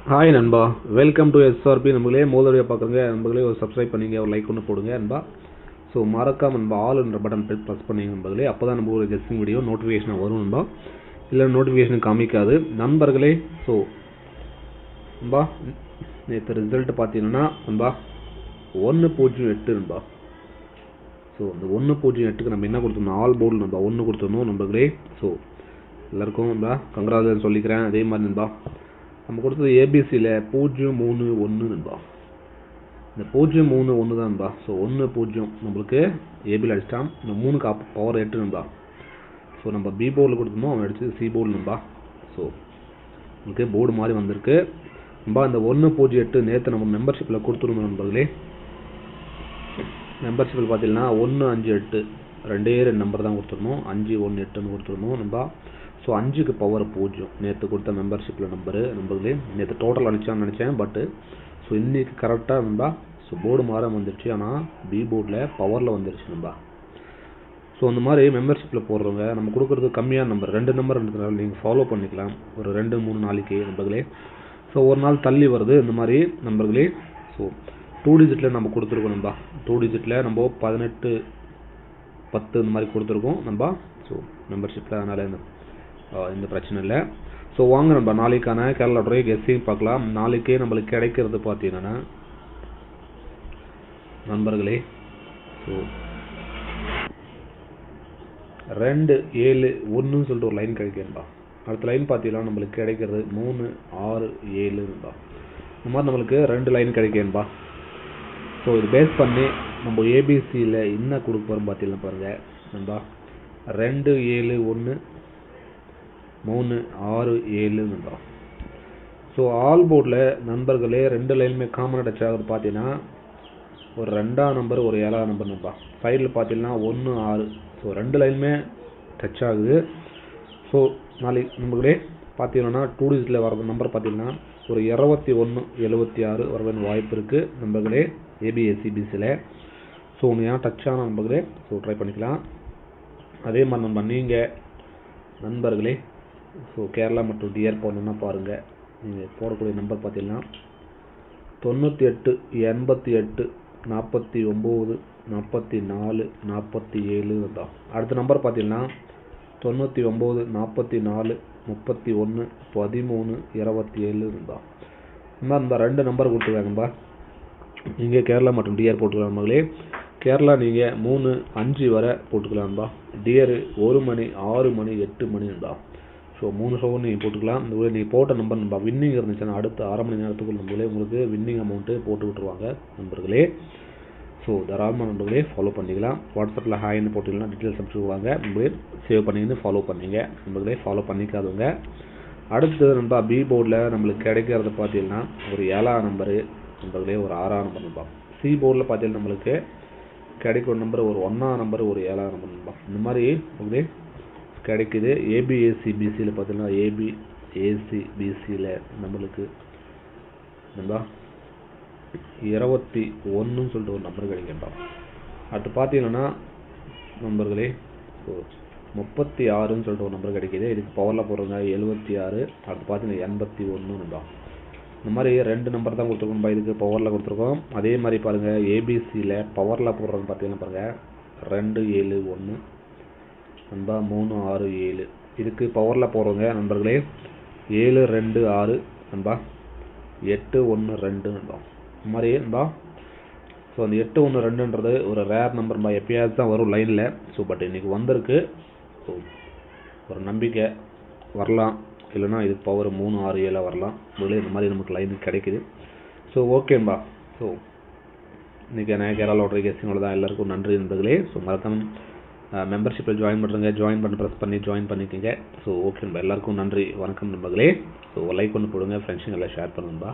Hi நண்பா, welcome to SRP. நம்மளே மோதலையை பார்க்குறங்க நண்பர்களே, ஒரு சப்ஸ்கிரைப் பண்ணிங்க, ஒரு லைக் ஒன்று போடுங்க நண்பா. ஸோ மறக்காம நண்பா ஆல் என்ற பட்டன் ப்ரெஸ் பண்ணிங்க நண்பர்களே. அப்போ தான் நம்ம ஒரு கெஸ்டிங் வீடியோ நோட்டிஃபிகேஷன் வரும் நண்பா, இல்லை நோட்டிஃபிகேஷன் காமிக்காது நண்பர்களே. ஸோ நண்பா, நேற்று ரிசல்ட் பார்த்தீங்கன்னா நண்பா 108 நண்பா. ஸோ அந்த 108க்கு நம்ம என்ன கொடுத்துருந்தோம், ஆல் போர்டு நண்பா 1 கொடுத்துருந்தோம் நண்பர்களே. ஸோ எல்லாருக்கும் நண்பா கங்க்ராச்சுலேஷன் சொல்லிக்கிறேன். அதே மாதிரி நண்பா நம்ம கொடுத்தது ஏபிசியில் 031 நண்பா. இந்த 031 தான் நண்பா. ஸோ 10 நம்மளுக்கு ஏபியில் அடிச்சிட்டான். இந்த 3க்கு பவர் 8 நண்பா. ஸோ நம்ம பி போர்டில் கொடுத்தோமோ அவன் அடிச்சு சி போர்டு நண்பா. ஸோ உங்களுக்கு போர்டு மாதிரி வந்திருக்கு நண்பா. இந்த 108 நேற்று நம்ம மெம்பர்ஷிப்பில் கொடுத்துருந்தோம் நண்பர்களே. மெம்பர்ஷிப்பில் பார்த்தீங்கன்னா 158 2 நம்பர் தான் கொடுத்துருந்தோம். 518ன்னு கொடுத்துருந்தோம் நண்பா. ஸோ 5க்கு பவர் 0 நேற்று கொடுத்த மெம்பர்ஷிப்பில் நம்பர்களே. நேற்று டோட்டல் அடிச்சான்னு நினச்சேன், பட்டு ஸோ இன்றைக்கி கரெக்டாக நண்பா. ஸோ போர்டு மாற வந்துருச்சு, ஆனால் பி போர்டில் பவரில் வந்துருச்சு நண்பா. ஸோ அந்த மாதிரி மெம்பர்ஷிப்பில் போடுறவங்க நம்ம கொடுக்குறது கம்மியான நம்பர் 2 நம்பர் இருந்ததுனால நீங்கள் ஃபாலோ பண்ணிக்கலாம். ஒரு 2-3 நாளைக்கு நண்பர்களே. ஸோ ஒரு நாள் தள்ளி வருது இந்த மாதிரி நண்பர்களே. ஸோ 2 டிஜிட்டில் நம்ம கொடுத்துருக்கோம் நண்பா. 2 டிஜிட்டில் நம்ம 18 10 இந்த மாதிரி கொடுத்துருக்கோம் நண்பா. ஸோ மெம்பர்ஷிப்பில் அதனால் எந்த பிரச்சனை இல்லை. ஸோ வாங்க நண்பா நாளைக்கான கேரளா லாட்டரி கெஸ்ஸிங் பார்க்கலாம். நாளைக்கே நம்மளுக்கு கிடைக்கிறது பார்த்தீங்கன்னா நண்பர்களே, ஸோ 271 சொல்லிட்டு ஒரு லைன் கிடைக்கும்பா. அடுத்த லைன் பார்த்தீங்கன்னா நம்மளுக்கு கிடைக்கிறது 367 நண்பா. இந்த மாதிரி நம்மளுக்கு 2 லைன் கிடைக்கும்பா. ஸோ இது பேஸ் பண்ணி நம்ம ஏபிசியில் என்ன கொடுக்க போகிறோம் பார்த்தீங்கன்னா பாருங்கள் நண்பா. 271 367 நண்பா. ஸோ ஆல் போர்டில் நண்பர்களே 2 லைனுமே காமன் டச் ஆகுது பார்த்தீங்கன்னா ஒரு 2ஆம் நம்பர் ஒரு 7ஆம் நம்பர் நண்பா. சைடில் பார்த்தீங்கன்னா 16. ஸோ 2 லைனுமே டச் ஆகுது. ஸோ நாளைக்கு நண்பர்களே பார்த்தீங்கன்னா 2 டிஜிட்டில் வர நம்பர் பார்த்தீங்கன்னா ஒரு 2176 வர வாய்ப்பு இருக்குது நண்பர்களே ஏபிஎஸ்சிபிசியில். ஸோ ஒன்று ஏன் டச் ஆன நண்பர்களே, ஸோ ட்ரை பண்ணிக்கலாம். அதே மாதிரி நண்பா நீங்கள் நண்பர்களே ஸோ கேரளா மற்றும் டிஆர் போடணுன்னா பாருங்கள். நீங்கள் போடக்கூடிய நம்பர் பார்த்தீங்கன்னா 98 88 49 44 47 தான். அடுத்த நம்பர் பார்த்தீங்கன்னா 99 44 31 13 27 தான். இந்த 2 நம்பர் கொடுத்துருக்காங்க நண்பா. நீங்கள் கேரளா மற்றும் டிஆர் போட்டுக்கலாம் நண்பர்களே. கேரளா நீங்கள் 3 5 வரை போட்டுக்கலாம் நண்பா. டிஆர் 1 மணி 6 மணி 8 மணி நண்பா. ஸோ 3 ஷோ நீங்கள் போட்டுக்கலாம். இந்த ஊரில் நீங்கள் போட்ட நம்பர் நண்பா வின்னிங் இருந்துச்சுன்னா அடுத்த 1/2 மணி நேரத்துக்குள்ள நண்பர்களே உங்களுக்கு வின்னிங் அமௌண்ட்டு போட்டு விட்டுருவாங்க நண்பர்களே. ஸோ தாராளமாக நண்பர்களே ஃபாலோ பண்ணிக்கலாம். வாட்ஸ்அப்பில் ஹாய்னு போட்டிங்கன்னா டீட்டெயில்ஸ் அனுப்பிச்சுடுவாங்க நண்பர்களே. சேவ் பண்ணிங்கன்னு ஃபாலோ பண்ணிங்க நண்பர்களே. ஃபாலோ பண்ணிக்காதவங்க. அடுத்தது நண்பா பி போர்டில் நம்மளுக்கு கிடைக்கிறது பார்த்தீங்கன்னா ஒரு 7ஆம் நம்பரு நண்பர்களே, ஒரு 6ஆம் நம்பர் நண்பா. சி போர்டில் பார்த்தீங்கன்னா நம்மளுக்கு கிடைக்கிற நம்பர் ஒரு 1ஆம் நம்பர் ஒரு 7ஆம் நம்பர் நண்பா. இந்த மாதிரி நண்பர்களே கிடைக்குது. ஏபிஎஸ்சிபிசியில் பார்த்தீங்கன்னா ஏபிஎஸ்சிபிசியில் நம்மளுக்கு நண்பா 21 சொல்லிட்டு ஒரு நம்பர் கிடைக்கும்பா. அடுத்து பார்த்தீங்கன்னா நண்பர்களே ஸோ 36 சொல்லிட்டு ஒரு நம்பர் கிடைக்கிது. இதுக்கு பவரில் போடுறோங்க 76. அடுத்து பார்த்தீங்கன்னா 81 நண்பா. இந்த மாதிரி 2 நம்பர் தான் கொடுத்துருக்கோம்பா. இதுக்கு பவரில் கொடுத்துருக்கோம். அதே மாதிரி பாருங்கள் ஏபிசியில் பவரில் போடுறது பார்த்தீங்கன்னா பாருங்கள் 271 நண்பா 367. இதுக்கு பவரில் போடுறோங்க நண்பர்களே 726 நண்பா 812 நண்பா. இந்த மாதிரி நண்பா. ஸோ அந்த 812ன்றது ஒரு ரேர் நம்பர்பா. எப்பயாவது தான் வரும் லைனில். ஸோ பட் இன்றைக்கி வந்திருக்கு. ஸோ ஒரு நம்பிக்கை வரலாம், இல்லைனா இதுக்கு பவர் 367 வரலாம். முதல்ல இந்த மாதிரி நமக்கு லைன் கிடைக்குது. ஸோ ஓகேம்பா. ஸோ இன்றைக்கி நான் கேரளா லாட்டரி கெஸ்டிங்கோட தான். எல்லாருக்கும் நன்றி நண்பர்களே. ஸோ மறக்காம மெம்பர்ஷிப்பில் ஜாயின் பண்ணுறங்க. ஜாயின் பண்ணி ப்ரெஸ் பண்ணி ஜாயின் பண்ணிக்கோங்க. ஸோ ஓகே நண்பா, எல்லாருக்கும் நன்றி, வணக்கம் நண்பர்களே. ஸோ லைக் பண்ணி போடுங்க, ஃப்ரெண்ட்ஸுங்க எல்லாம் ஷேர் பண்ணுங்கப்பா.